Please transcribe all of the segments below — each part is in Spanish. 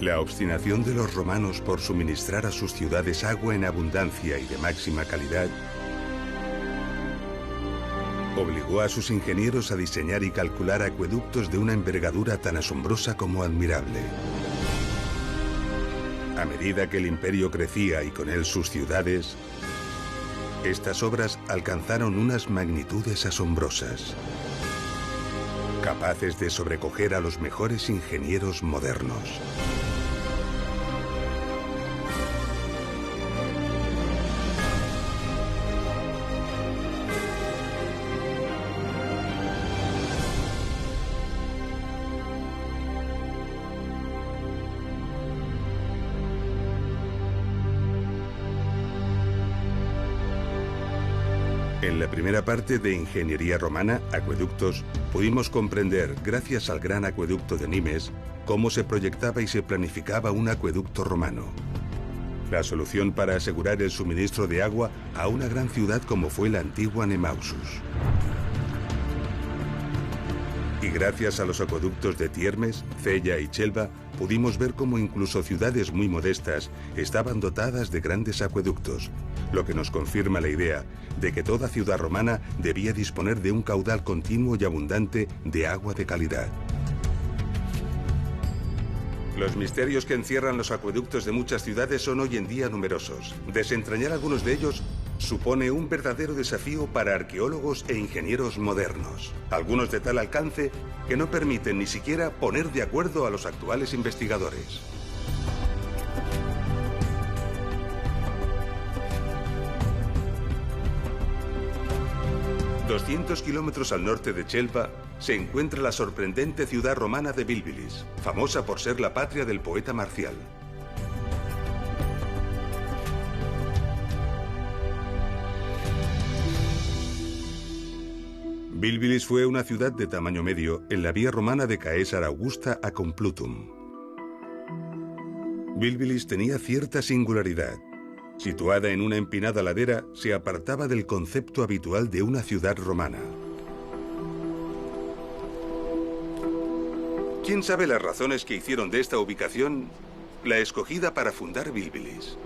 La obstinación de los romanos por suministrar a sus ciudades agua en abundancia y de máxima calidad obligó a sus ingenieros a diseñar y calcular acueductos de una envergadura tan asombrosa como admirable. A medida que el imperio crecía y con él sus ciudades, estas obras alcanzaron unas magnitudes asombrosas, capaces de sobrecoger a los mejores ingenieros modernos. En la primera parte de Ingeniería Romana, Acueductos, pudimos comprender, gracias al gran acueducto de Nimes, cómo se proyectaba y se planificaba un acueducto romano. La solución para asegurar el suministro de agua a una gran ciudad como fue la antigua Nemausus. Y gracias a los acueductos de Tiermes, Cella y Chelva, pudimos ver cómo incluso ciudades muy modestas estaban dotadas de grandes acueductos, lo que nos confirma la idea de que toda ciudad romana debía disponer de un caudal continuo y abundante de agua de calidad. Los misterios que encierran los acueductos de muchas ciudades son hoy en día numerosos. Desentrañar algunos de ellos supone un verdadero desafío para arqueólogos e ingenieros modernos, algunos de tal alcance que no permiten ni siquiera poner de acuerdo a los actuales investigadores. A 200 kilómetros al norte de Chelva se encuentra la sorprendente ciudad romana de Bilbilis, famosa por ser la patria del poeta Marcial. Bilbilis fue una ciudad de tamaño medio en la vía romana de Caesar Augusta a Complutum. Bilbilis tenía cierta singularidad. Situada en una empinada ladera, se apartaba del concepto habitual de una ciudad romana. ¿Quién sabe las razones que hicieron de esta ubicación la escogida para fundar Bilbilis?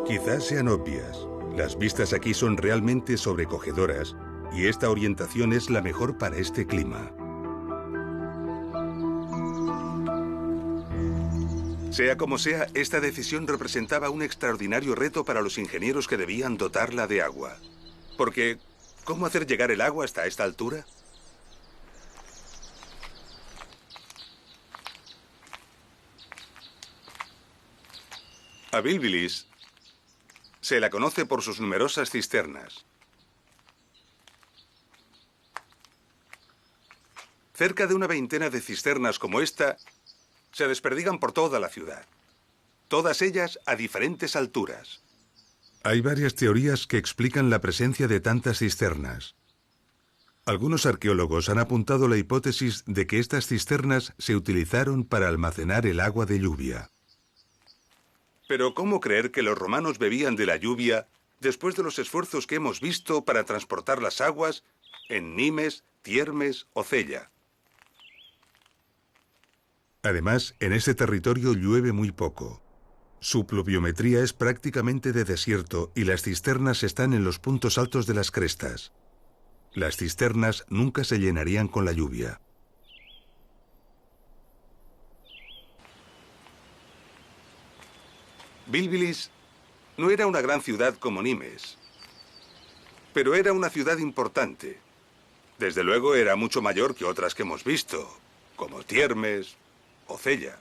Quizás sean obvias. Las vistas aquí son realmente sobrecogedoras y esta orientación es la mejor para este clima. Sea como sea, esta decisión representaba un extraordinario reto para los ingenieros que debían dotarla de agua. Porque, ¿cómo hacer llegar el agua hasta esta altura? A Bilbilis se la conoce por sus numerosas cisternas. Cerca de una veintena de cisternas como esta se desperdigan por toda la ciudad, todas ellas a diferentes alturas. Hay varias teorías que explican la presencia de tantas cisternas. Algunos arqueólogos han apuntado la hipótesis de que estas cisternas se utilizaron para almacenar el agua de lluvia. Pero ¿cómo creer que los romanos bebían de la lluvia después de los esfuerzos que hemos visto para transportar las aguas en Nimes, Tiermes o Cella? Además, en este territorio llueve muy poco. Su pluviometría es prácticamente de desierto y las cisternas están en los puntos altos de las crestas. Las cisternas nunca se llenarían con la lluvia. Bilbilis no era una gran ciudad como Nimes, pero era una ciudad importante. Desde luego era mucho mayor que otras que hemos visto, como Tiermes o Cella.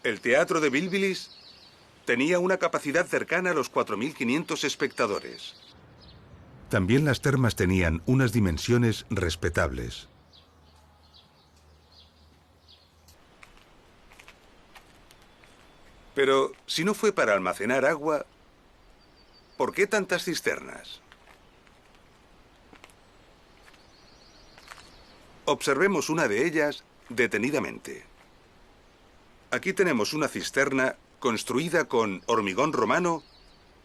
El teatro de Bilbilis tenía una capacidad cercana a los 4.500 espectadores. También las termas tenían unas dimensiones respetables. Pero si no fue para almacenar agua, ¿por qué tantas cisternas? Observemos una de ellas detenidamente. Aquí tenemos una cisterna construida con hormigón romano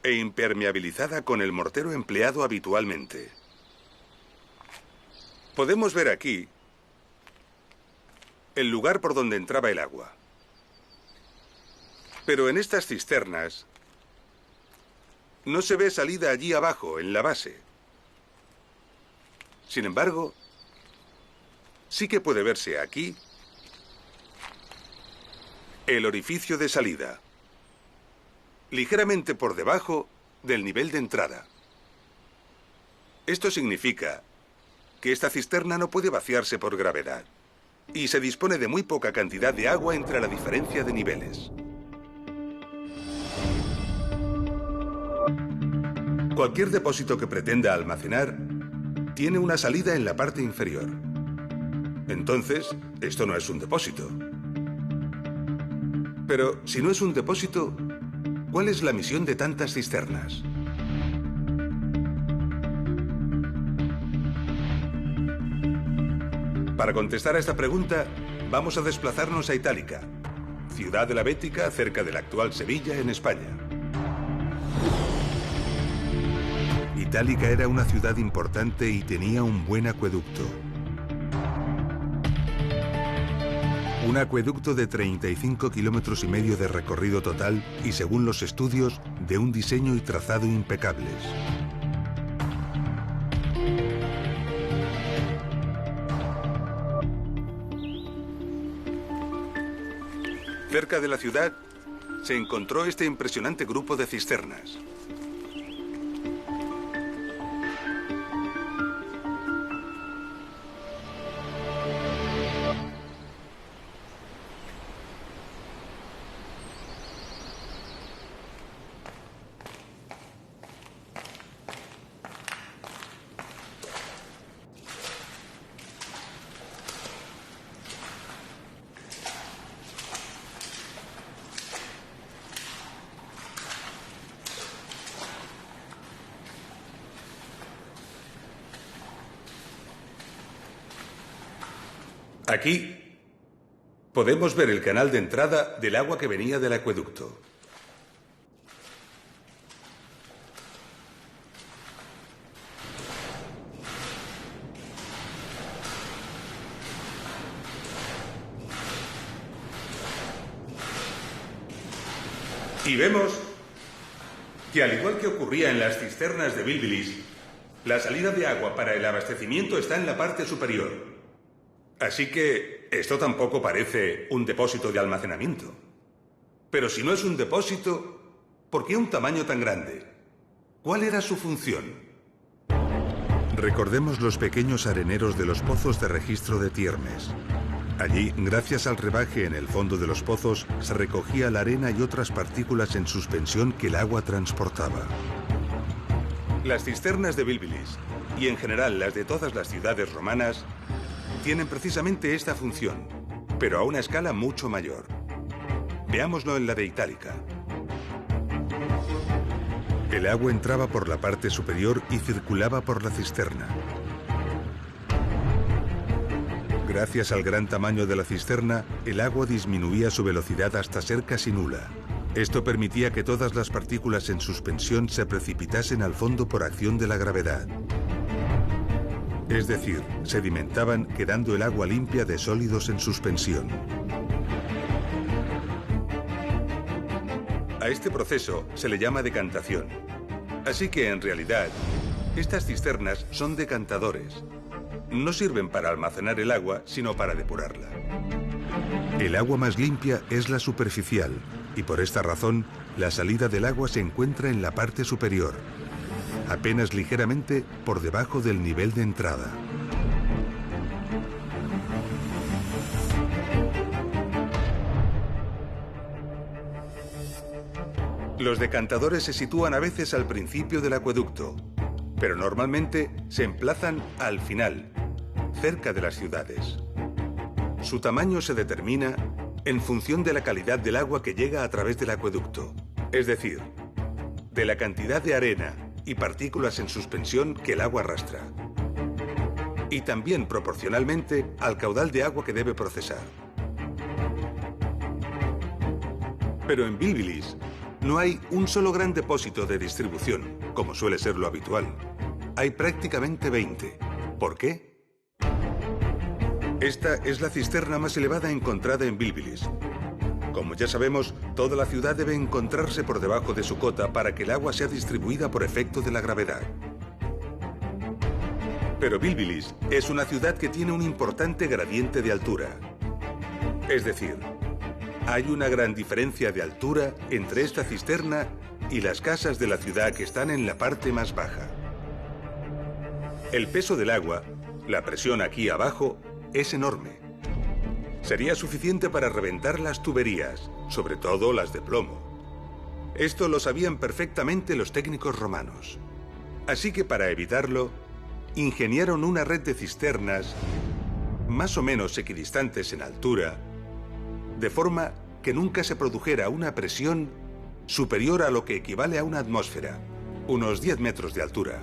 e impermeabilizada con el mortero empleado habitualmente. Podemos ver aquí el lugar por donde entraba el agua. Pero en estas cisternas no se ve salida allí abajo, en la base. Sin embargo, sí que puede verse aquí el orificio de salida, ligeramente por debajo del nivel de entrada. Esto significa que esta cisterna no puede vaciarse por gravedad y se dispone de muy poca cantidad de agua entre la diferencia de niveles. Cualquier depósito que pretenda almacenar tiene una salida en la parte inferior. Entonces, esto no es un depósito. Pero si no es un depósito, ¿cuál es la misión de tantas cisternas? Para contestar a esta pregunta, vamos a desplazarnos a Itálica, ciudad de la Bética, cerca de la actual Sevilla, en España. Itálica era una ciudad importante y tenía un buen acueducto. Un acueducto de 35 kilómetros y medio de recorrido total y, según los estudios, de un diseño y trazado impecables. Cerca de la ciudad se encontró este impresionante grupo de cisternas. Aquí podemos ver el canal de entrada del agua que venía del acueducto. Y vemos que, al igual que ocurría en las cisternas de Bilbilis, la salida de agua para el abastecimiento está en la parte superior. Así que esto tampoco parece un depósito de almacenamiento. Pero si no es un depósito, ¿por qué un tamaño tan grande? ¿Cuál era su función? Recordemos los pequeños areneros de los pozos de registro de Tiermes. Allí, gracias al rebaje en el fondo de los pozos, se recogía la arena y otras partículas en suspensión que el agua transportaba. Las cisternas de Bilbilis, y en general las de todas las ciudades romanas, tienen precisamente esta función, pero a una escala mucho mayor. Veámoslo en la de Itálica. El agua entraba por la parte superior y circulaba por la cisterna. Gracias al gran tamaño de la cisterna, el agua disminuía su velocidad hasta ser casi nula. Esto permitía que todas las partículas en suspensión se precipitasen al fondo por acción de la gravedad. Es decir, sedimentaban, quedando el agua limpia de sólidos en suspensión. A este proceso se le llama decantación. Así que, en realidad, estas cisternas son decantadores. No sirven para almacenar el agua, sino para depurarla. El agua más limpia es la superficial, y por esta razón, la salida del agua se encuentra en la parte superior, apenas ligeramente por debajo del nivel de entrada. Los decantadores se sitúan a veces al principio del acueducto, pero normalmente se emplazan al final, cerca de las ciudades. Su tamaño se determina en función de la calidad del agua que llega a través del acueducto, es decir, de la cantidad de arena y partículas en suspensión que el agua arrastra, y también proporcionalmente al caudal de agua que debe procesar. Pero en Bilbilis no hay un solo gran depósito de distribución, como suele ser lo habitual. Hay prácticamente 20. ¿Por qué? Esta es la cisterna más elevada encontrada en Bilbilis. Como ya sabemos, toda la ciudad debe encontrarse por debajo de su cota para que el agua sea distribuida por efecto de la gravedad. Pero Bilbilis es una ciudad que tiene un importante gradiente de altura. Es decir, hay una gran diferencia de altura entre esta cisterna y las casas de la ciudad que están en la parte más baja. El peso del agua, la presión aquí abajo, es enorme. Sería suficiente para reventar las tuberías, sobre todo las de plomo. Esto lo sabían perfectamente los técnicos romanos. Así que para evitarlo, ingeniaron una red de cisternas más o menos equidistantes en altura, de forma que nunca se produjera una presión superior a lo que equivale a una atmósfera, unos 10 metros de altura.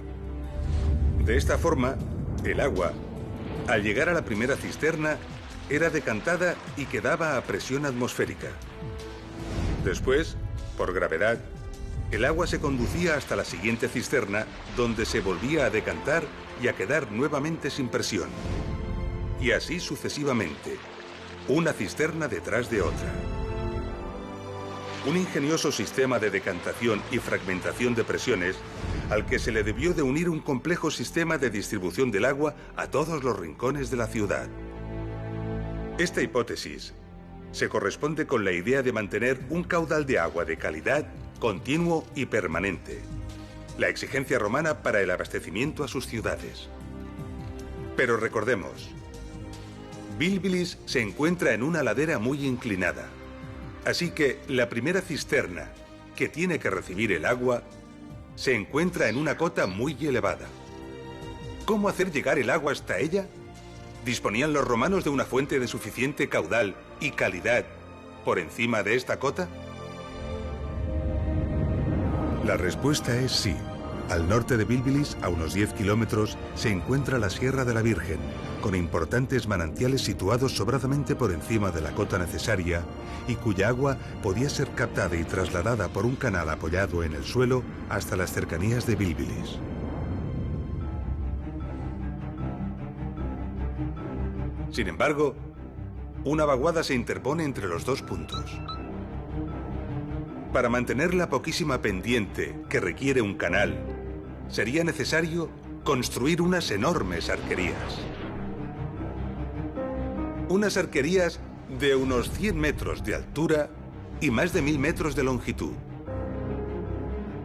De esta forma, el agua, al llegar a la primera cisterna, era decantada y quedaba a presión atmosférica. Después, por gravedad, el agua se conducía hasta la siguiente cisterna, donde se volvía a decantar y a quedar nuevamente sin presión. Y así sucesivamente, una cisterna detrás de otra. Un ingenioso sistema de decantación y fragmentación de presiones al que se le debió de unir un complejo sistema de distribución del agua a todos los rincones de la ciudad. Esta hipótesis se corresponde con la idea de mantener un caudal de agua de calidad, continuo y permanente, la exigencia romana para el abastecimiento a sus ciudades. Pero recordemos, Bilbilis se encuentra en una ladera muy inclinada, así que la primera cisterna, que tiene que recibir el agua, se encuentra en una cota muy elevada. ¿Cómo hacer llegar el agua hasta ella? ¿Disponían los romanos de una fuente de suficiente caudal y calidad por encima de esta cota? La respuesta es sí. Al norte de Bilbilis, a unos 10 kilómetros, se encuentra la Sierra de la Virgen, con importantes manantiales situados sobradamente por encima de la cota necesaria y cuya agua podía ser captada y trasladada por un canal apoyado en el suelo hasta las cercanías de Bilbilis. Sin embargo, una vaguada se interpone entre los dos puntos. Para mantener la poquísima pendiente que requiere un canal, sería necesario construir unas enormes arquerías. Unas arquerías de unos 100 metros de altura y más de 1000 metros de longitud.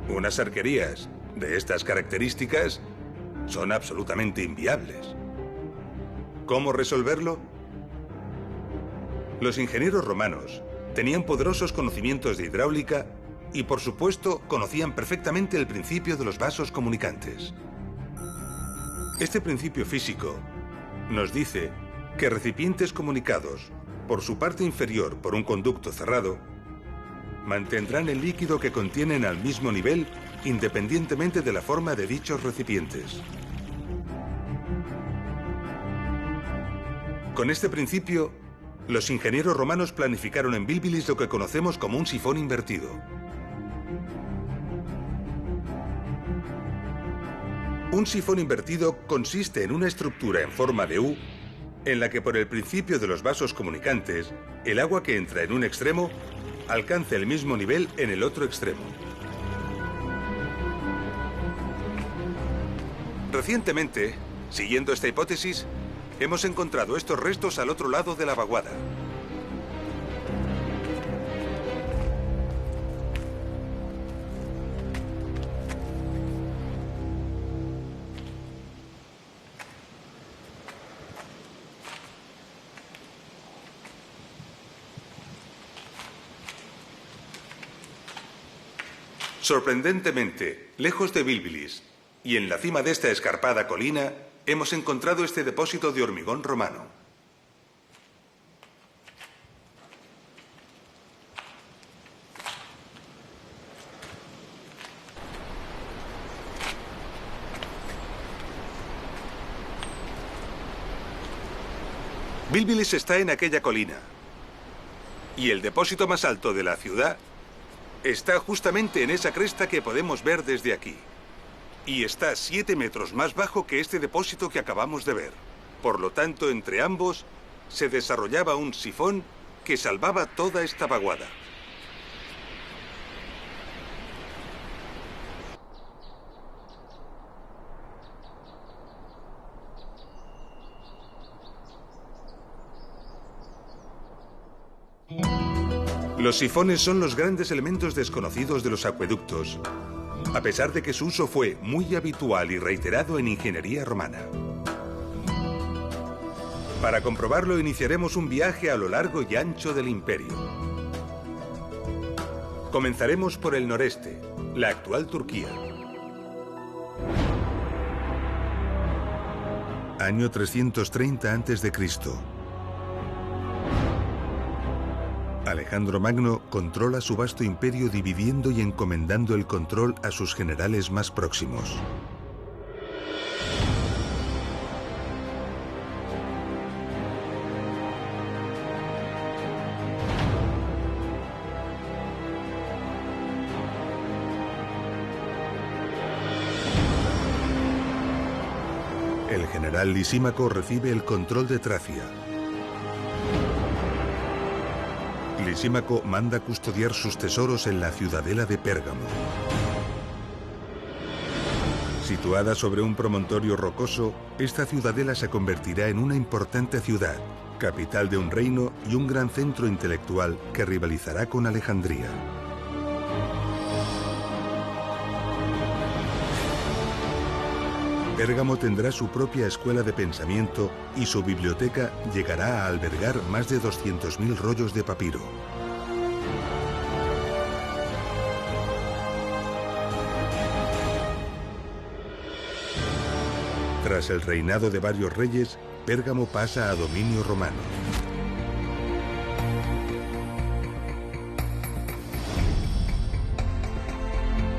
Unas arquerías de estas características son absolutamente inviables. ¿Cómo resolverlo? Los ingenieros romanos tenían poderosos conocimientos de hidráulica y, por supuesto, conocían perfectamente el principio de los vasos comunicantes. Este principio físico nos dice que recipientes comunicados por su parte inferior por un conducto cerrado mantendrán el líquido que contienen al mismo nivel independientemente de la forma de dichos recipientes. Con este principio, los ingenieros romanos planificaron en Bilbilis lo que conocemos como un sifón invertido. Un sifón invertido consiste en una estructura en forma de U en la que por el principio de los vasos comunicantes, el agua que entra en un extremo alcanza el mismo nivel en el otro extremo. Recientemente, siguiendo esta hipótesis, hemos encontrado estos restos al otro lado de la vaguada. Sorprendentemente, lejos de Bilbilis y en la cima de esta escarpada colina, hemos encontrado este depósito de hormigón romano. Bilbilis está en aquella colina y el depósito más alto de la ciudad está justamente en esa cresta que podemos ver desde aquí. Y está 7 metros más bajo que este depósito que acabamos de ver. Por lo tanto, entre ambos se desarrollaba un sifón que salvaba toda esta vaguada. Los sifones son los grandes elementos desconocidos de los acueductos, a pesar de que su uso fue muy habitual y reiterado en ingeniería romana. Para comprobarlo, iniciaremos un viaje a lo largo y ancho del imperio. Comenzaremos por el noreste, la actual Turquía. Año 330 a.C. Alejandro Magno controla su vasto imperio dividiendo y encomendando el control a sus generales más próximos. El general Lisímaco recibe el control de Tracia. Lisímaco manda custodiar sus tesoros en la ciudadela de Pérgamo. Situada sobre un promontorio rocoso, esta ciudadela se convertirá en una importante ciudad, capital de un reino y un gran centro intelectual que rivalizará con Alejandría. Pérgamo tendrá su propia escuela de pensamiento y su biblioteca llegará a albergar más de 200.000 rollos de papiro. Tras el reinado de varios reyes, Pérgamo pasa a dominio romano.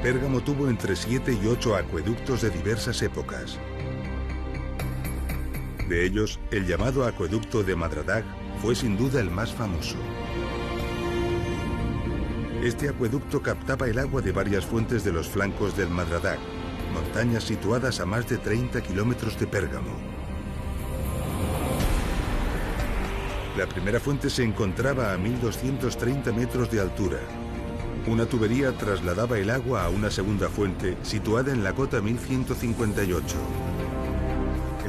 Pérgamo tuvo entre 7 y 8 acueductos de diversas épocas. De ellos, el llamado acueducto de Madradag fue sin duda el más famoso. Este acueducto captaba el agua de varias fuentes de los flancos del Madradag, montañas situadas a más de 30 kilómetros de Pérgamo. La primera fuente se encontraba a 1.230 metros de altura. Una tubería trasladaba el agua a una segunda fuente situada en la cota 1158.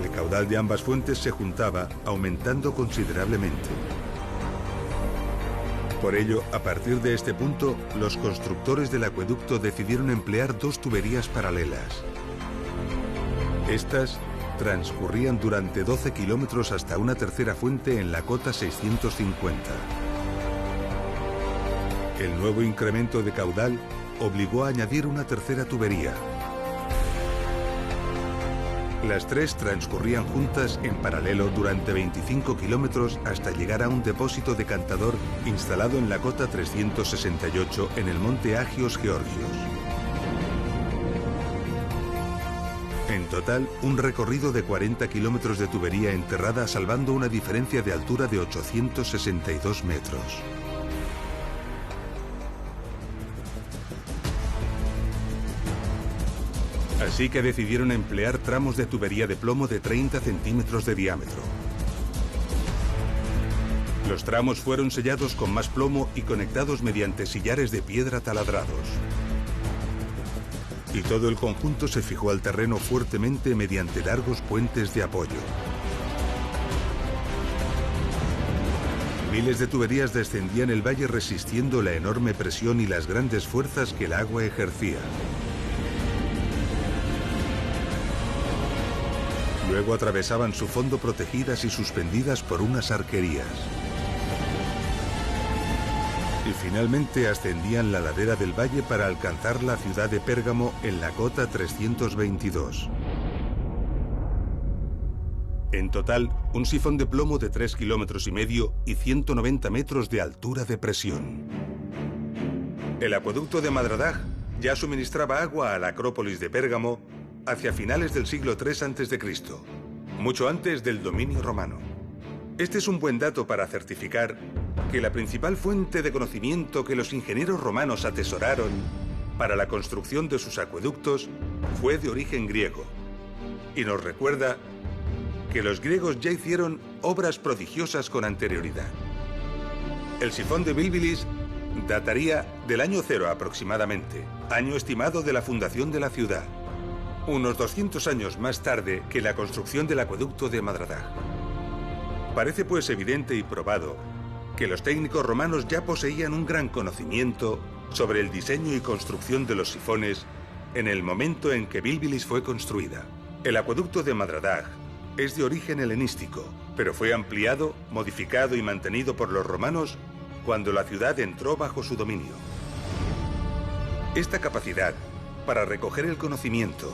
El caudal de ambas fuentes se juntaba, aumentando considerablemente. Por ello, a partir de este punto, los constructores del acueducto decidieron emplear dos tuberías paralelas. Estas transcurrían durante 12 kilómetros hasta una tercera fuente en la cota 650. El nuevo incremento de caudal obligó a añadir una tercera tubería. Las tres transcurrían juntas en paralelo durante 25 kilómetros hasta llegar a un depósito decantador instalado en la cota 368 en el monte Agios Georgios. En total, un recorrido de 40 kilómetros de tubería enterrada salvando una diferencia de altura de 862 metros. Así que decidieron emplear tramos de tubería de plomo de 30 centímetros de diámetro. Los tramos fueron sellados con más plomo y conectados mediante sillares de piedra taladrados. Y todo el conjunto se fijó al terreno fuertemente mediante largos puentes de apoyo. Miles de tuberías descendían el valle resistiendo la enorme presión y las grandes fuerzas que el agua ejercía. Luego atravesaban su fondo protegidas y suspendidas por unas arquerías. Y finalmente ascendían la ladera del valle para alcanzar la ciudad de Pérgamo en la cota 322. En total, un sifón de plomo de 3,5 kilómetros y 190 metros de altura de presión. El acueducto de Madradag ya suministraba agua a la Acrópolis de Pérgamo hacia finales del siglo III a.C., mucho antes del dominio romano. Este es un buen dato para certificar que la principal fuente de conocimiento que los ingenieros romanos atesoraron para la construcción de sus acueductos fue de origen griego, y nos recuerda que los griegos ya hicieron obras prodigiosas con anterioridad. El sifón de Bilbilis dataría del año 0 aproximadamente, año estimado de la fundación de la ciudad, unos 200 años más tarde que la construcción del acueducto de Madradag. Parece pues evidente y probado que los técnicos romanos ya poseían un gran conocimiento sobre el diseño y construcción de los sifones en el momento en que Bilbilis fue construida. El acueducto de Madradag es de origen helenístico, pero fue ampliado, modificado y mantenido por los romanos cuando la ciudad entró bajo su dominio. Esta capacidad para recoger el conocimiento,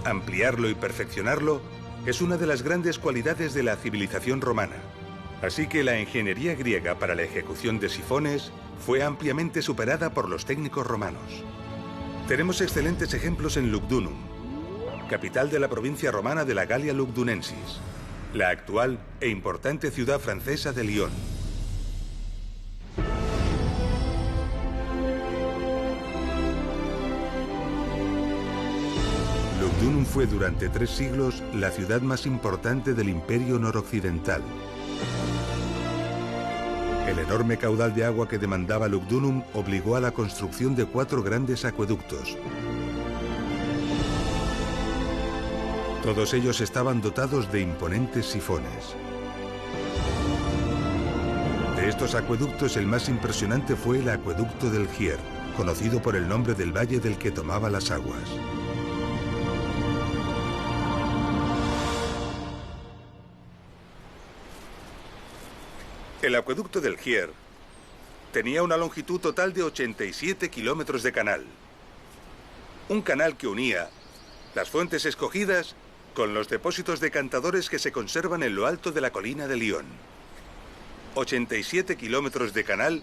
ampliarlo y perfeccionarlo es una de las grandes cualidades de la civilización romana. Así que la ingeniería griega para la ejecución de sifones fue ampliamente superada por los técnicos romanos. Tenemos excelentes ejemplos en Lugdunum, capital de la provincia romana de la Galia Lugdunensis, la actual e importante ciudad francesa de Lyon. Lugdunum fue durante 3 siglos la ciudad más importante del Imperio Noroccidental. El enorme caudal de agua que demandaba Lugdunum obligó a la construcción de 4 grandes acueductos. Todos ellos estaban dotados de imponentes sifones. De estos acueductos, el más impresionante fue el acueducto del Gier, conocido por el nombre del valle del que tomaba las aguas. El acueducto del Gier tenía una longitud total de 87 kilómetros de canal. Un canal que unía las fuentes escogidas con los depósitos decantadores que se conservan en lo alto de la colina de Lyon. 87 kilómetros de canal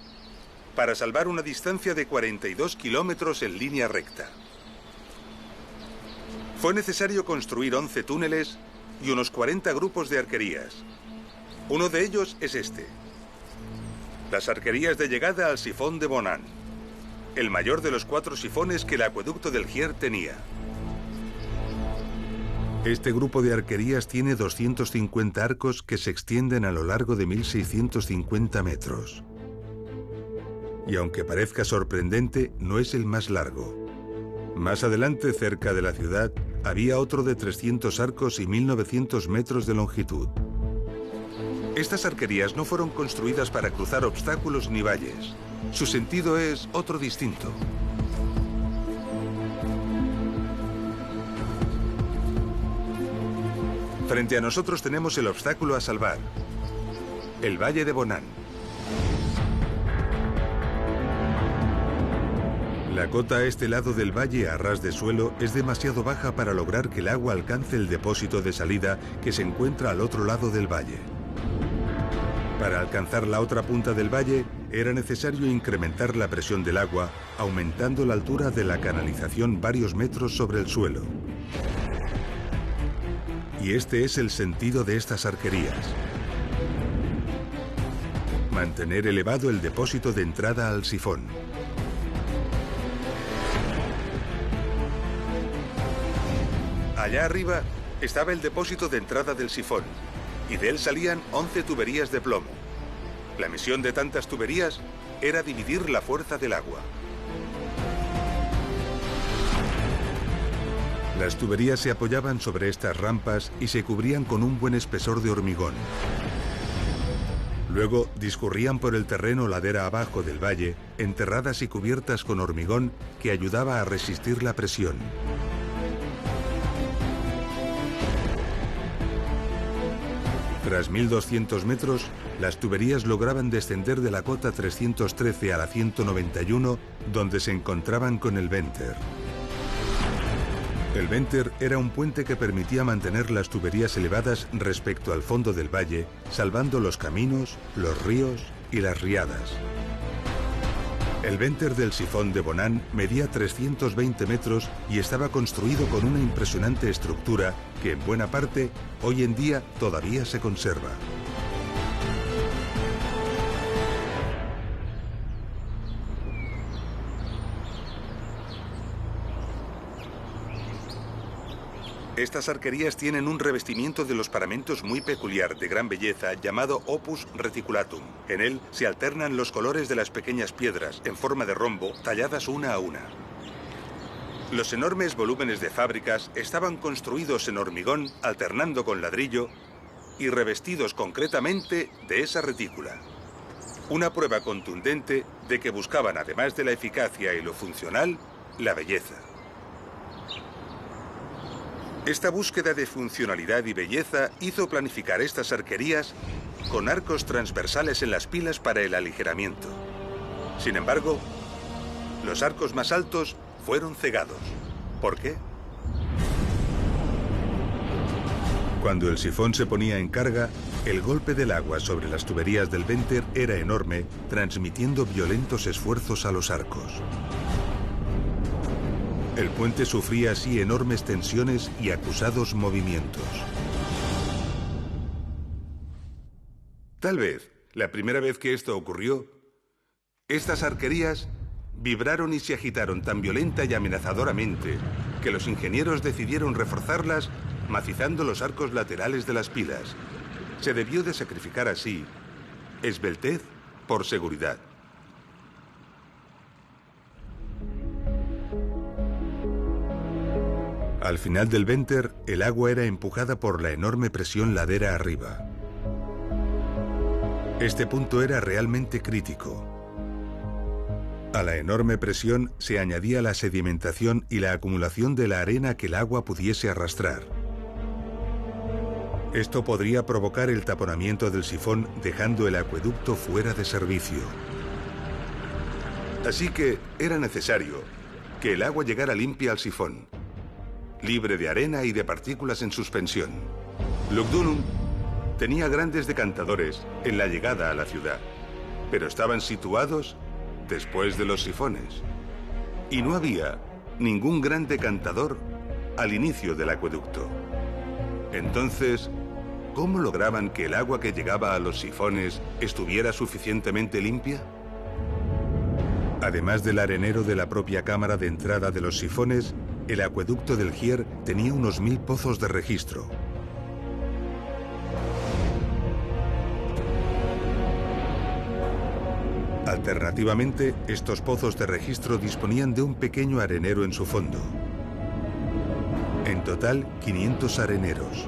para salvar una distancia de 42 kilómetros en línea recta. Fue necesario construir 11 túneles y unos 40 grupos de arquerías. Uno de ellos es este: las arquerías de llegada al sifón de Bonan, el mayor de los 4 sifones que el acueducto del Gier tenía. Este grupo de arquerías tiene 250 arcos que se extienden a lo largo de 1.650 metros. Y aunque parezca sorprendente, no es el más largo. Más adelante, cerca de la ciudad, había otro de 300 arcos y 1.900 metros de longitud. Estas arquerías no fueron construidas para cruzar obstáculos ni valles. Su sentido es otro distinto. Frente a nosotros tenemos el obstáculo a salvar: el Valle de Bonan. La cota a este lado del valle, a ras de suelo, es demasiado baja para lograr que el agua alcance el depósito de salida que se encuentra al otro lado del valle. Para alcanzar la otra punta del valle, era necesario incrementar la presión del agua, aumentando la altura de la canalización varios metros sobre el suelo. Y este es el sentido de estas arquerías: mantener elevado el depósito de entrada al sifón. Allá arriba estaba el depósito de entrada del sifón, y de él salían 11 tuberías de plomo. La misión de tantas tuberías era dividir la fuerza del agua. Las tuberías se apoyaban sobre estas rampas y se cubrían con un buen espesor de hormigón. Luego discurrían por el terreno ladera abajo del valle, enterradas y cubiertas con hormigón que ayudaba a resistir la presión. Tras 1.200 metros, las tuberías lograban descender de la cota 313 a la 191, donde se encontraban con el Venter. El Venter era un puente que permitía mantener las tuberías elevadas respecto al fondo del valle, salvando los caminos, los ríos y las riadas. El Venter del sifón de Bonan medía 320 metros y estaba construido con una impresionante estructura que en buena parte hoy en día todavía se conserva. Estas arquerías tienen un revestimiento de los paramentos muy peculiar, de gran belleza, llamado opus reticulatum. En él se alternan los colores de las pequeñas piedras, en forma de rombo, talladas una a una. Los enormes volúmenes de fábricas estaban construidos en hormigón, alternando con ladrillo, y revestidos concretamente de esa retícula. Una prueba contundente de que buscaban, además de la eficacia y lo funcional, la belleza. Esta búsqueda de funcionalidad y belleza hizo planificar estas arquerías con arcos transversales en las pilas para el aligeramiento. Sin embargo, los arcos más altos fueron cegados. ¿Por qué? Cuando el sifón se ponía en carga, el golpe del agua sobre las tuberías del Venter era enorme, transmitiendo violentos esfuerzos a los arcos. El puente sufría así enormes tensiones y acusados movimientos. Tal vez, la primera vez que esto ocurrió, estas arquerías vibraron y se agitaron tan violenta y amenazadoramente que los ingenieros decidieron reforzarlas macizando los arcos laterales de las pilas. Se debió de sacrificar así esbeltez por seguridad. Al final del Venter, el agua era empujada por la enorme presión ladera arriba. Este punto era realmente crítico. A la enorme presión se añadía la sedimentación y la acumulación de la arena que el agua pudiese arrastrar. Esto podría provocar el taponamiento del sifón, dejando el acueducto fuera de servicio. Así que era necesario que el agua llegara limpia al sifón, libre de arena y de partículas en suspensión. Lugdunum tenía grandes decantadores en la llegada a la ciudad, pero estaban situados después de los sifones. Y no había ningún gran decantador al inicio del acueducto. Entonces, ¿cómo lograban que el agua que llegaba a los sifones estuviera suficientemente limpia? Además del arenero de la propia cámara de entrada de los sifones, el acueducto del Gier tenía unos 1000 pozos de registro. Alternativamente, estos pozos de registro disponían de un pequeño arenero en su fondo. En total, 500 areneros.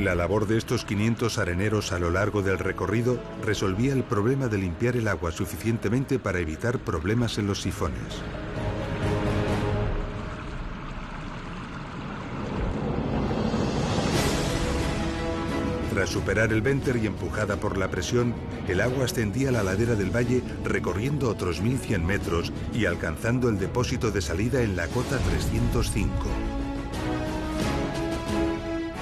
La labor de estos 500 areneros a lo largo del recorrido resolvía el problema de limpiar el agua suficientemente para evitar problemas en los sifones. Tras superar el Venter y empujada por la presión, el agua ascendía la ladera del valle recorriendo otros 1100 metros y alcanzando el depósito de salida en la cota 305.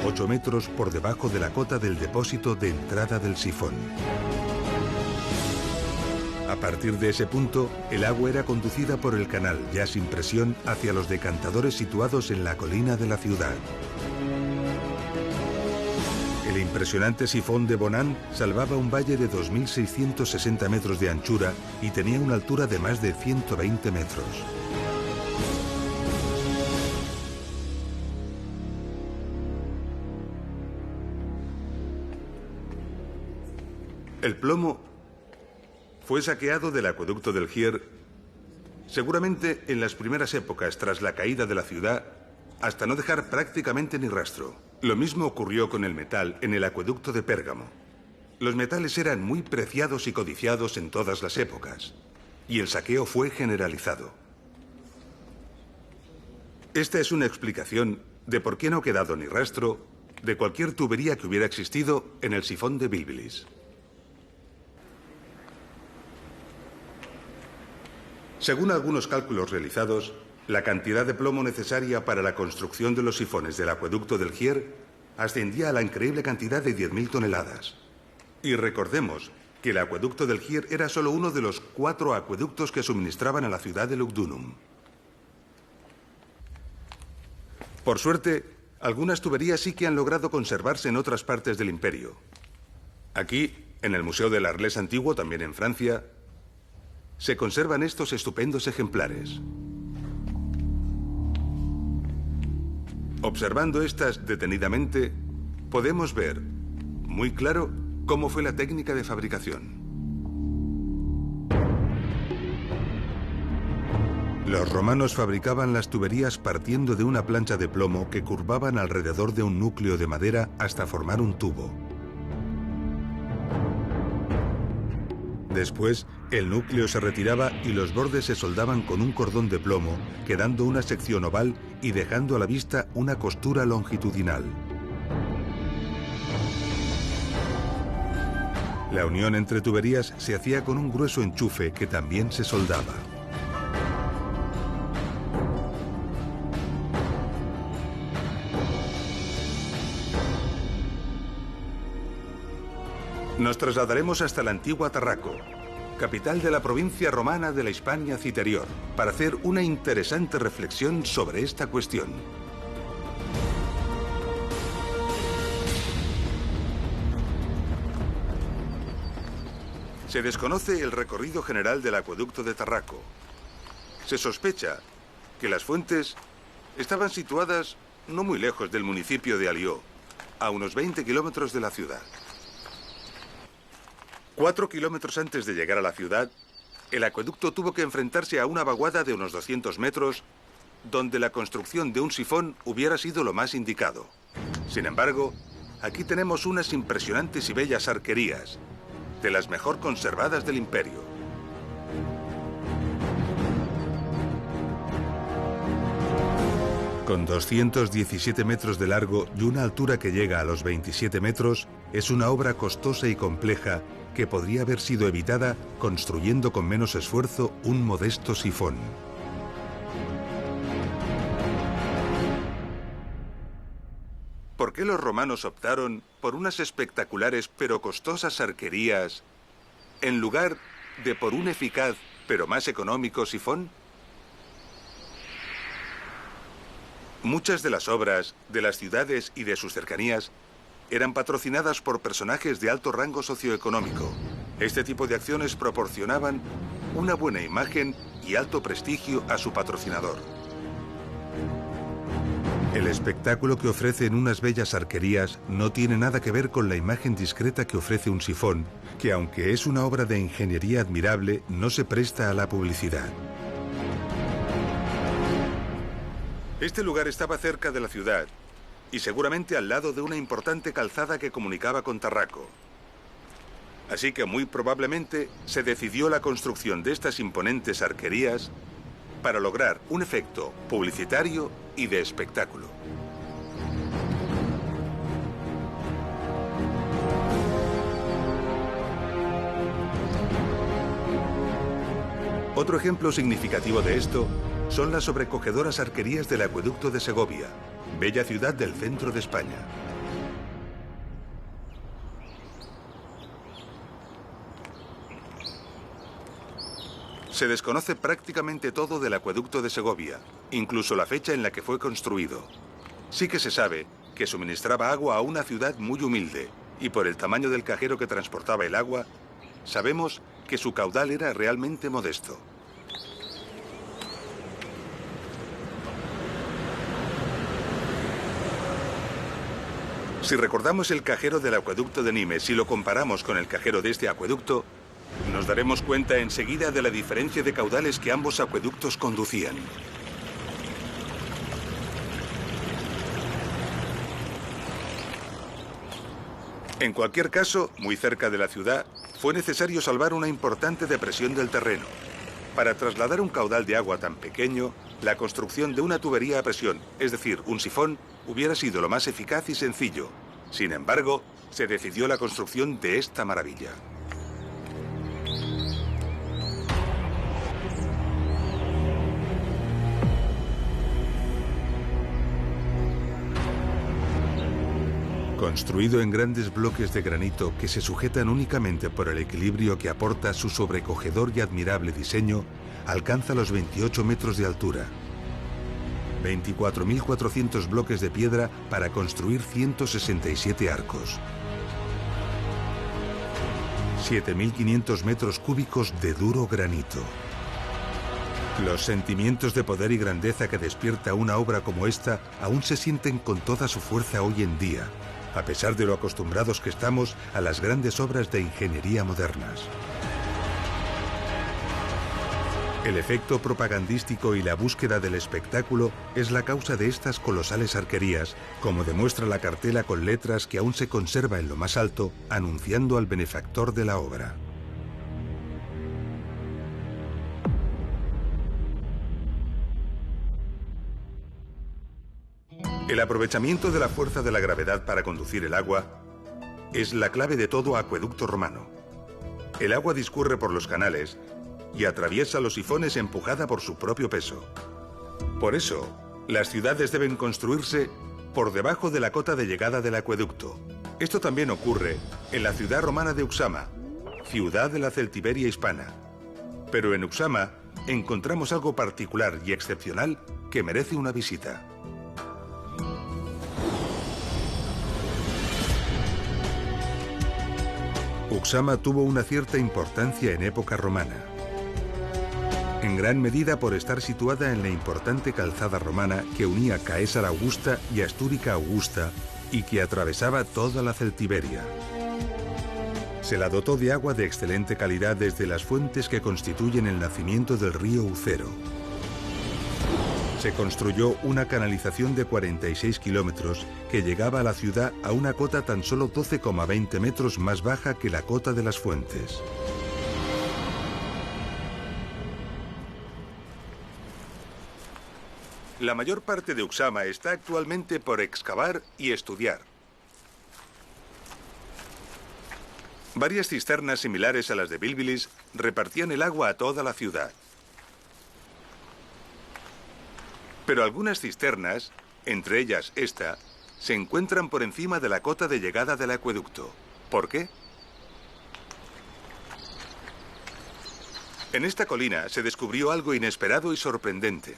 8 metros por debajo de la cota del depósito de entrada del sifón. A partir de ese punto, el agua era conducida por el canal, ya sin presión, hacia los decantadores situados en la colina de la ciudad. El impresionante sifón de Bonan salvaba un valle de 2660 metros de anchura y tenía una altura de más de 120 metros. El plomo fue saqueado del acueducto del Gier, seguramente en las primeras épocas tras la caída de la ciudad, hasta no dejar prácticamente ni rastro. Lo mismo ocurrió con el metal en el acueducto de Pérgamo. Los metales eran muy preciados y codiciados en todas las épocas, y el saqueo fue generalizado. Esta es una explicación de por qué no ha quedado ni rastro de cualquier tubería que hubiera existido en el sifón de Bilbilis. Según algunos cálculos realizados, la cantidad de plomo necesaria para la construcción de los sifones del acueducto del Gier ascendía a la increíble cantidad de 10.000 toneladas. Y recordemos que el acueducto del Gier era solo uno de los 4 acueductos que suministraban a la ciudad de Lugdunum. Por suerte, algunas tuberías sí que han logrado conservarse en otras partes del imperio. Aquí, en el Museo del Arles Antiguo, también en Francia, se conservan estos estupendos ejemplares. Observando estas detenidamente, podemos ver muy claro cómo fue la técnica de fabricación. Los romanos fabricaban las tuberías partiendo de una plancha de plomo que curvaban alrededor de un núcleo de madera hasta formar un tubo. Después, el núcleo se retiraba y los bordes se soldaban con un cordón de plomo, quedando una sección oval y dejando a la vista una costura longitudinal. La unión entre tuberías se hacía con un grueso enchufe que también se soldaba. Nos trasladaremos hasta la antigua Tarraco, capital de la provincia romana de la Hispania Citerior, para hacer una interesante reflexión sobre esta cuestión. Se desconoce el recorrido general del acueducto de Tarraco. Se sospecha que las fuentes estaban situadas no muy lejos del municipio de Alió, a unos 20 kilómetros de la ciudad. 4 kilómetros antes de llegar a la ciudad, el acueducto tuvo que enfrentarse a una vaguada de unos 200 metros, donde la construcción de un sifón hubiera sido lo más indicado. Sin embargo, aquí tenemos unas impresionantes y bellas arquerías, de las mejor conservadas del imperio. Con 217 metros de largo y una altura que llega a los 27 metros, es una obra costosa y compleja que podría haber sido evitada construyendo con menos esfuerzo un modesto sifón. ¿Por qué los romanos optaron por unas espectaculares pero costosas arquerías en lugar de por un eficaz pero más económico sifón? Muchas de las obras de las ciudades y de sus cercanías eran patrocinadas por personajes de alto rango socioeconómico. Este tipo de acciones proporcionaban una buena imagen y alto prestigio a su patrocinador. El espectáculo que ofrecen unas bellas arquerías no tiene nada que ver con la imagen discreta que ofrece un sifón, que aunque es una obra de ingeniería admirable, no se presta a la publicidad. Este lugar estaba cerca de la ciudad y seguramente al lado de una importante calzada que comunicaba con Tarraco. Así que muy probablemente se decidió la construcción de estas imponentes arquerías para lograr un efecto publicitario y de espectáculo. Otro ejemplo significativo de esto son las sobrecogedoras arquerías del acueducto de Segovia, bella ciudad del centro de España. Se desconoce prácticamente todo del acueducto de Segovia, incluso la fecha en la que fue construido. Sí que se sabe que suministraba agua a una ciudad muy humilde, y por el tamaño del cajero que transportaba el agua, sabemos que su caudal era realmente modesto. Si recordamos el cajero del acueducto de Nimes y lo comparamos con el cajero de este acueducto, nos daremos cuenta enseguida de la diferencia de caudales que ambos acueductos conducían. En cualquier caso, muy cerca de la ciudad, fue necesario salvar una importante depresión del terreno. Para trasladar un caudal de agua tan pequeño, la construcción de una tubería a presión, es decir, un sifón, hubiera sido lo más eficaz y sencillo. Sin embargo, se decidió la construcción de esta maravilla. Construido en grandes bloques de granito que se sujetan únicamente por el equilibrio que aporta su sobrecogedor y admirable diseño, alcanza los 28 metros de altura. 24.400 bloques de piedra para construir 167 arcos. 7.500 metros cúbicos de duro granito. Los sentimientos de poder y grandeza que despierta una obra como esta aún se sienten con toda su fuerza hoy en día, a pesar de lo acostumbrados que estamos a las grandes obras de ingeniería modernas. El efecto propagandístico y la búsqueda del espectáculo es la causa de estas colosales arquerías, como demuestra la cartela con letras que aún se conserva en lo más alto, anunciando al benefactor de la obra. El aprovechamiento de la fuerza de la gravedad para conducir el agua es la clave de todo acueducto romano. El agua discurre por los canales y atraviesa los sifones empujada por su propio peso. Por eso, las ciudades deben construirse por debajo de la cota de llegada del acueducto. Esto también ocurre en la ciudad romana de Uxama, ciudad de la Celtiberia hispana. Pero en Uxama encontramos algo particular y excepcional que merece una visita. Uxama tuvo una cierta importancia en época romana, en gran medida por estar situada en la importante calzada romana que unía Caesar Augusta y Astúrica Augusta y que atravesaba toda la Celtiberia. Se la dotó de agua de excelente calidad desde las fuentes que constituyen el nacimiento del río Ucero. Se construyó una canalización de 46 kilómetros que llegaba a la ciudad a una cota tan solo 12,20 metros más baja que la cota de las fuentes. La mayor parte de Uxama está actualmente por excavar y estudiar. Varias cisternas similares a las de Bilbilis repartían el agua a toda la ciudad. Pero algunas cisternas, entre ellas esta, se encuentran por encima de la cota de llegada del acueducto. ¿Por qué? En esta colina se descubrió algo inesperado y sorprendente.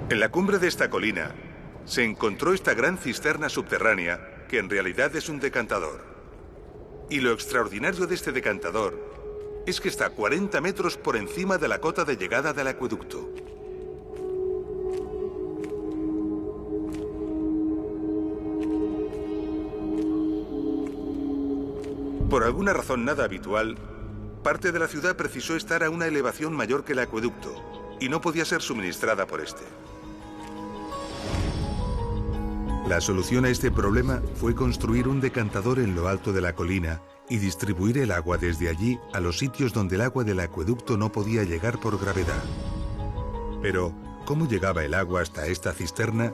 En la cumbre de esta colina se encontró esta gran cisterna subterránea que en realidad es un decantador. Y lo extraordinario de este decantador es que está 40 metros por encima de la cota de llegada del acueducto. Por alguna razón nada habitual, parte de la ciudad precisó estar a una elevación mayor que el acueducto y no podía ser suministrada por este. La solución a este problema fue construir un decantador en lo alto de la colina y distribuir el agua desde allí a los sitios donde el agua del acueducto no podía llegar por gravedad. Pero, ¿cómo llegaba el agua hasta esta cisterna?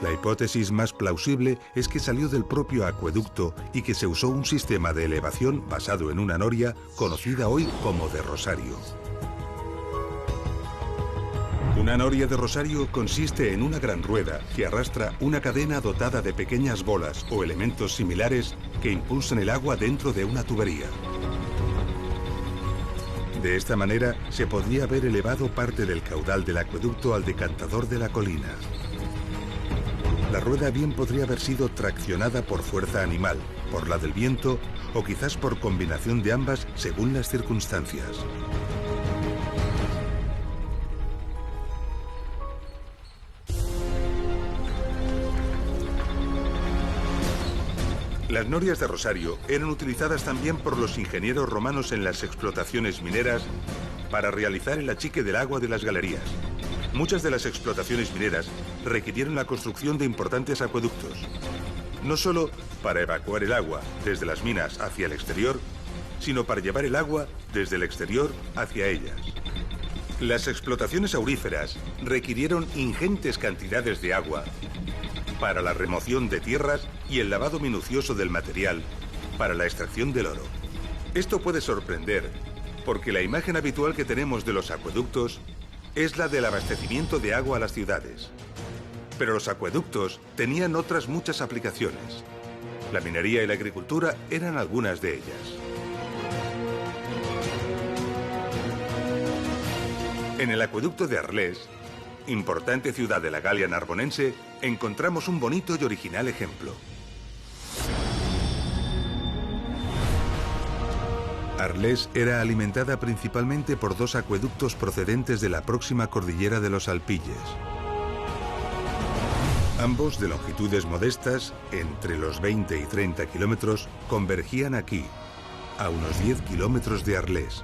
La hipótesis más plausible es que salió del propio acueducto y que se usó un sistema de elevación basado en una noria conocida hoy como de rosario. Una noria de rosario consiste en una gran rueda que arrastra una cadena dotada de pequeñas bolas o elementos similares que impulsan el agua dentro de una tubería. De esta manera se podría haber elevado parte del caudal del acueducto al decantador de la colina. La rueda bien podría haber sido traccionada por fuerza animal, por la del viento o quizás por combinación de ambas según las circunstancias. Las norias de rosario eran utilizadas también por los ingenieros romanos en las explotaciones mineras para realizar el achique del agua de las galerías. Muchas de las explotaciones mineras requirieron la construcción de importantes acueductos, no solo para evacuar el agua desde las minas hacia el exterior, sino para llevar el agua desde el exterior hacia ellas. Las explotaciones auríferas requirieron ingentes cantidades de agua para la remoción de tierras y el lavado minucioso del material para la extracción del oro. Esto puede sorprender porque la imagen habitual que tenemos de los acueductos es la del abastecimiento de agua a las ciudades. Pero los acueductos tenían otras muchas aplicaciones. La minería y la agricultura eran algunas de ellas. En el acueducto de Arles, importante ciudad de la Galia narbonense, encontramos un bonito y original ejemplo. Arles era alimentada principalmente por dos acueductos procedentes de la próxima cordillera de los Alpilles. Ambos, de longitudes modestas, entre los 20 y 30 kilómetros, convergían aquí, a unos 10 kilómetros de Arles.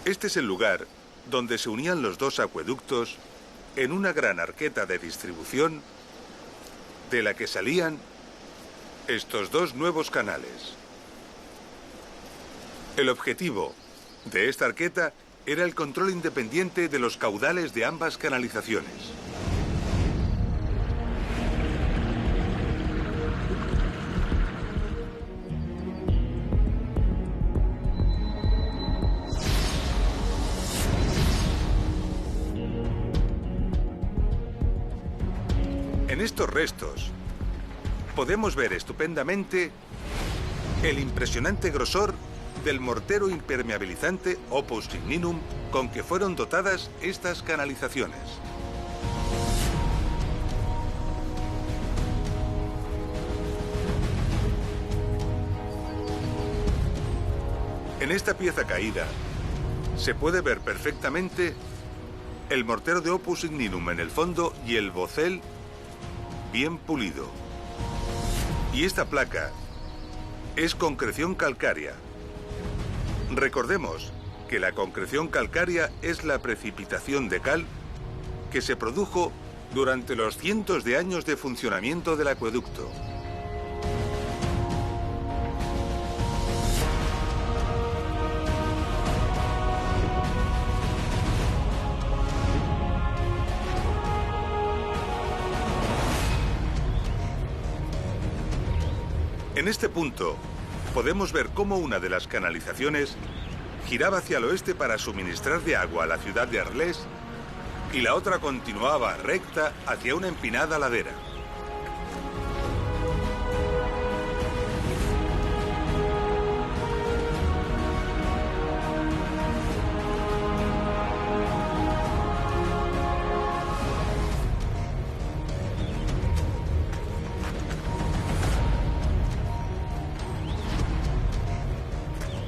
Este es el lugar donde se unían los dos acueductos en una gran arqueta de distribución de la que salían estos dos nuevos canales. El objetivo de esta arqueta era el control independiente de los caudales de ambas canalizaciones. En estos restos podemos ver estupendamente el impresionante grosor del mortero impermeabilizante Opus Signinum con que fueron dotadas estas canalizaciones. En esta pieza caída se puede ver perfectamente el mortero de Opus Signinum en el fondo y el bocel bien pulido. Y esta placa es concreción calcárea. Recordemos que la concreción calcárea es la precipitación de cal que se produjo durante los cientos de años de funcionamiento del acueducto. En este punto, podemos ver cómo una de las canalizaciones giraba hacia el oeste para suministrar de agua a la ciudad de Arles y la otra continuaba recta hacia una empinada ladera.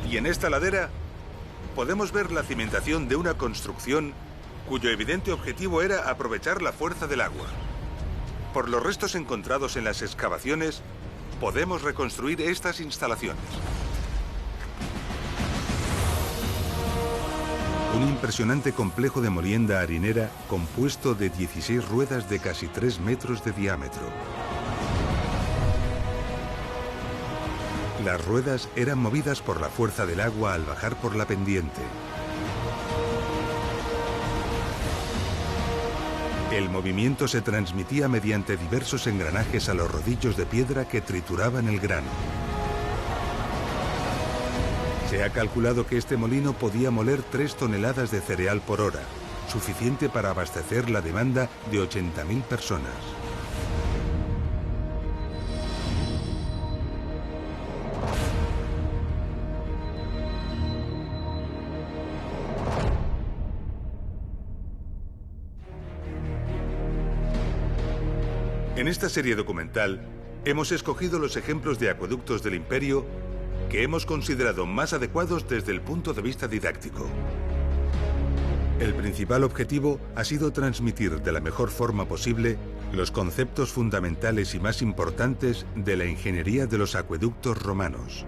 Y en esta ladera podemos ver la cimentación de una construcción cuyo evidente objetivo era aprovechar la fuerza del agua. Por los restos encontrados en las excavaciones, podemos reconstruir estas instalaciones. Un impresionante complejo de molienda harinera compuesto de 16 ruedas de casi 3 metros de diámetro. Las ruedas eran movidas por la fuerza del agua al bajar por la pendiente. El movimiento se transmitía mediante diversos engranajes a los rodillos de piedra que trituraban el grano. Se ha calculado que este molino podía moler 3 toneladas de cereal por hora, suficiente para abastecer la demanda de 80.000 personas. En esta serie documental hemos escogido los ejemplos de acueductos del Imperio que hemos considerado más adecuados desde el punto de vista didáctico. El principal objetivo ha sido transmitir de la mejor forma posible los conceptos fundamentales y más importantes de la ingeniería de los acueductos romanos.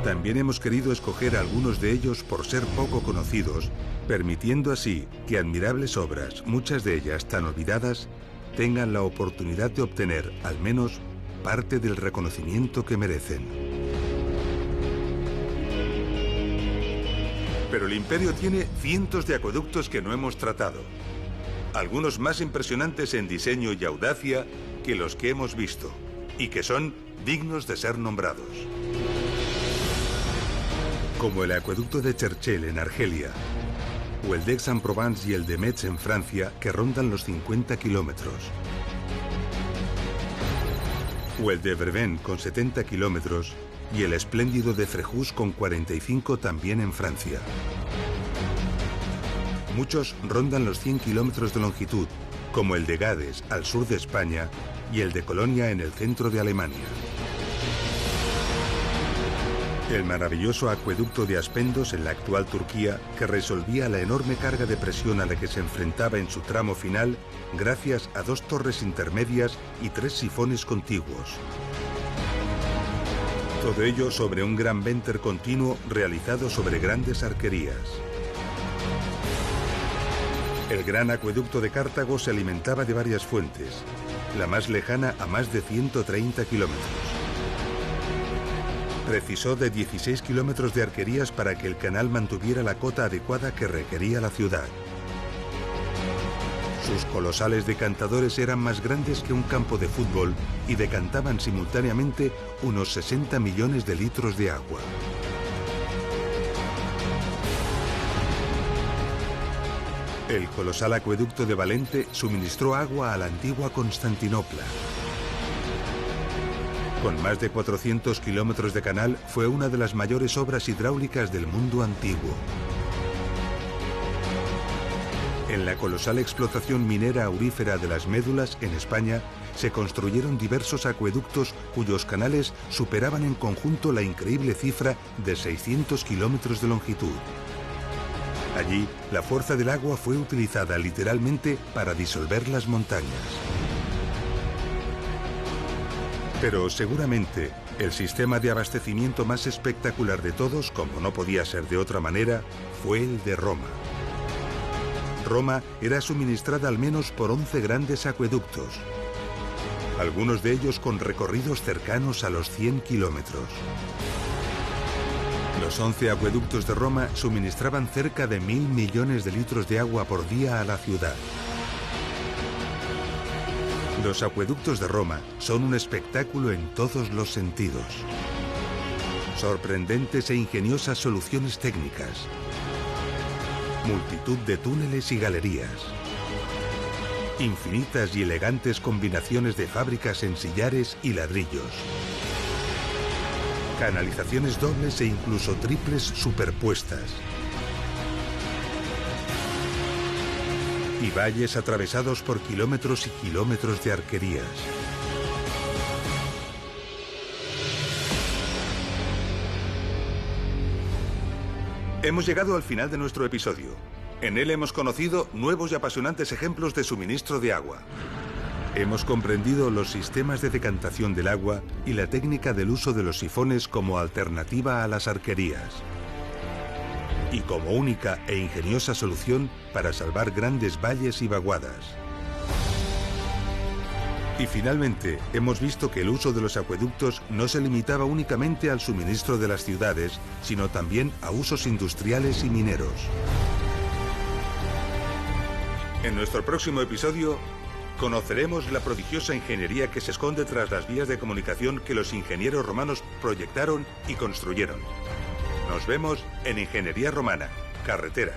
También hemos querido escoger algunos de ellos por ser poco conocidos, permitiendo así que admirables obras, muchas de ellas tan olvidadas, tengan la oportunidad de obtener, al menos, parte del reconocimiento que merecen. Pero el Imperio tiene cientos de acueductos que no hemos tratado, algunos más impresionantes en diseño y audacia que los que hemos visto, y que son dignos de ser nombrados. Como el acueducto de Cherchell en Argelia, o el d'Aix-en-Provence y el de Metz en Francia, que rondan los 50 kilómetros, o el de Vervins con 70 kilómetros y el espléndido de Fréjus con 45 también en Francia. Muchos rondan los 100 kilómetros de longitud, como el de Gades al sur de España y el de Colonia en el centro de Alemania. El maravilloso acueducto de Aspendos en la actual Turquía, que resolvía la enorme carga de presión a la que se enfrentaba en su tramo final gracias a 2 torres intermedias y 3 sifones contiguos. Todo ello sobre un gran venter continuo realizado sobre grandes arquerías. El gran acueducto de Cartago se alimentaba de varias fuentes, la más lejana a más de 130 kilómetros. Precisó de 16 kilómetros de arquerías para que el canal mantuviera la cota adecuada que requería la ciudad. Sus colosales decantadores eran más grandes que un campo de fútbol y decantaban simultáneamente unos 60 millones de litros de agua. El colosal acueducto de Valente suministró agua a la antigua Constantinopla. Con más de 400 kilómetros de canal, fue una de las mayores obras hidráulicas del mundo antiguo. En la colosal explotación minera aurífera de las Médulas, en España, se construyeron diversos acueductos cuyos canales superaban en conjunto la increíble cifra de 600 kilómetros de longitud. Allí, la fuerza del agua fue utilizada literalmente para disolver las montañas. Pero seguramente el sistema de abastecimiento más espectacular de todos, como no podía ser de otra manera, fue el de Roma. Roma era suministrada al menos por 11 grandes acueductos, algunos de ellos con recorridos cercanos a los 100 kilómetros. Los 11 acueductos de Roma suministraban cerca de 1.000 millones de litros de agua por día a la ciudad. Los acueductos de Roma son un espectáculo en todos los sentidos. Sorprendentes e ingeniosas soluciones técnicas. Multitud de túneles y galerías. Infinitas y elegantes combinaciones de fábricas en sillares y ladrillos. Canalizaciones dobles e incluso triples superpuestas. Y valles atravesados por kilómetros y kilómetros de arquerías. Hemos llegado al final de nuestro episodio. En él hemos conocido nuevos y apasionantes ejemplos de suministro de agua. Hemos comprendido los sistemas de decantación del agua y la técnica del uso de los sifones como alternativa a las arquerías. Y como única e ingeniosa solución para salvar grandes valles y vaguadas. Y finalmente, hemos visto que el uso de los acueductos no se limitaba únicamente al suministro de las ciudades, sino también a usos industriales y mineros. En nuestro próximo episodio, conoceremos la prodigiosa ingeniería que se esconde tras las vías de comunicación que los ingenieros romanos proyectaron y construyeron. Nos vemos en Ingeniería Romana, Carreteras.